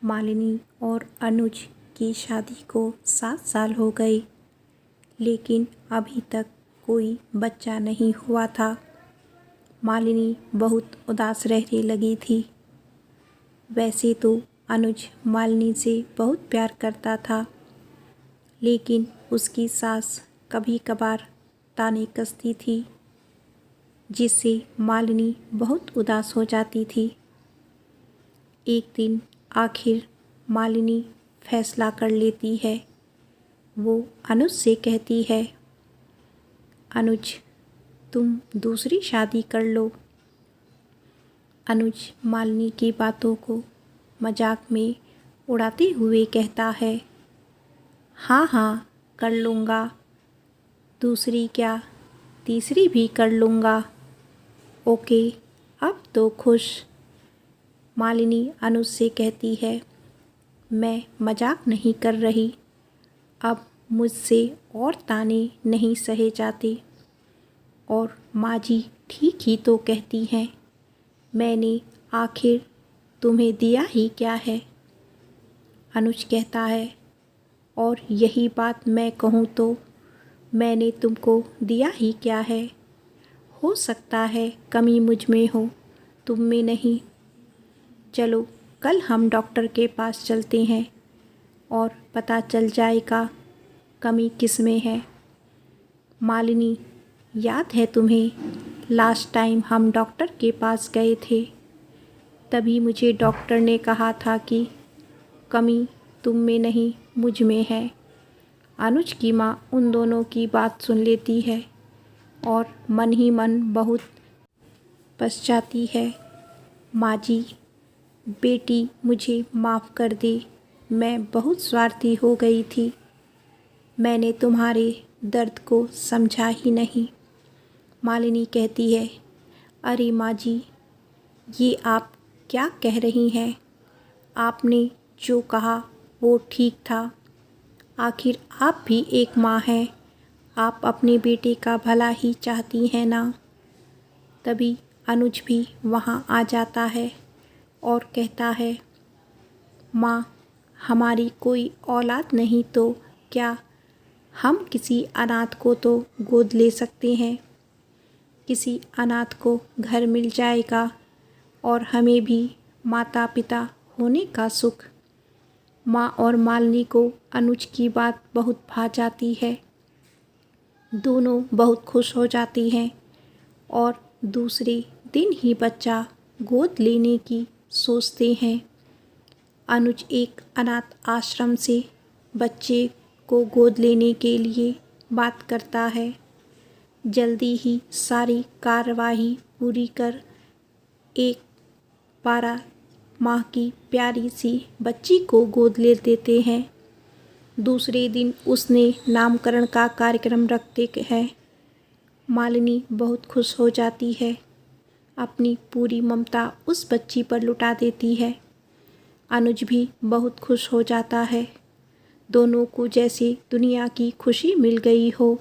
मालिनी और अनुज की शादी को 7 साल हो गए, लेकिन अभी तक कोई बच्चा नहीं हुआ था। मालिनी बहुत उदास रहने लगी थी। वैसे तो अनुज मालिनी से बहुत प्यार करता था, लेकिन उसकी सास कभी कभार ताने कसती थी, जिससे मालिनी बहुत उदास हो जाती थी। एक दिन आखिर मालिनी फैसला कर लेती है। वो अनुज से कहती है, अनुज तुम दूसरी शादी कर लो। अनुज मालिनी की बातों को मजाक में उड़ाते हुए कहता है, हाँ हाँ कर लूँगा, दूसरी क्या तीसरी भी कर लूँगा। ओके अब तो खुश। मालिनी अनुज से कहती है, मैं मजाक नहीं कर रही, अब मुझसे और ताने नहीं सहे जाते। और माँ जी ठीक ही तो कहती हैं, मैंने आखिर तुम्हें दिया ही क्या है। अनुज कहता है, और यही बात मैं कहूँ तो मैंने तुमको दिया ही क्या है। हो सकता है कमी मुझ में हो, तुम में नहीं। चलो कल हम डॉक्टर के पास चलते हैं और पता चल जाएगा कमी किस में है। मालिनी, याद है तुम्हें लास्ट टाइम हम डॉक्टर के पास गए थे, तभी मुझे डॉक्टर ने कहा था कि कमी तुम में नहीं मुझ में है। अनुज की माँ उन दोनों की बात सुन लेती है और मन ही मन बहुत पछताती है। माँ जी, बेटी मुझे माफ़ कर दे, मैं बहुत स्वार्थी हो गई थी। मैंने तुम्हारे दर्द को समझा ही नहीं। मालिनी कहती है, अरे माँ जी, ये आप क्या कह रही हैं। आपने जो कहा वो ठीक था। आखिर आप भी एक माँ हैं, आप अपने बेटे का भला ही चाहती हैं ना। तभी अनुज भी वहाँ आ जाता है और कहता है, माँ, हमारी कोई औलाद नहीं तो क्या हम किसी अनाथ को तो गोद ले सकते हैं। किसी अनाथ को घर मिल जाएगा और हमें भी माता पिता होने का सुख। माँ और मालिनी को अनुज की बात बहुत भा जाती है। दोनों बहुत खुश हो जाती हैं और दूसरे दिन ही बच्चा गोद लेने की सोचते हैं। अनुज एक अनाथ आश्रम से बच्चे को गोद लेने के लिए बात करता है। जल्दी ही सारी कार्यवाही पूरी कर एक 12 माह की प्यारी सी बच्ची को गोद ले देते हैं। दूसरे दिन उसने नामकरण का कार्यक्रम रखते हैं। मालिनी बहुत खुश हो जाती है, अपनी पूरी ममता उस बच्ची पर लुटा देती है। अनुज भी बहुत खुश हो जाता है। दोनों को जैसे दुनिया की खुशी मिल गई हो।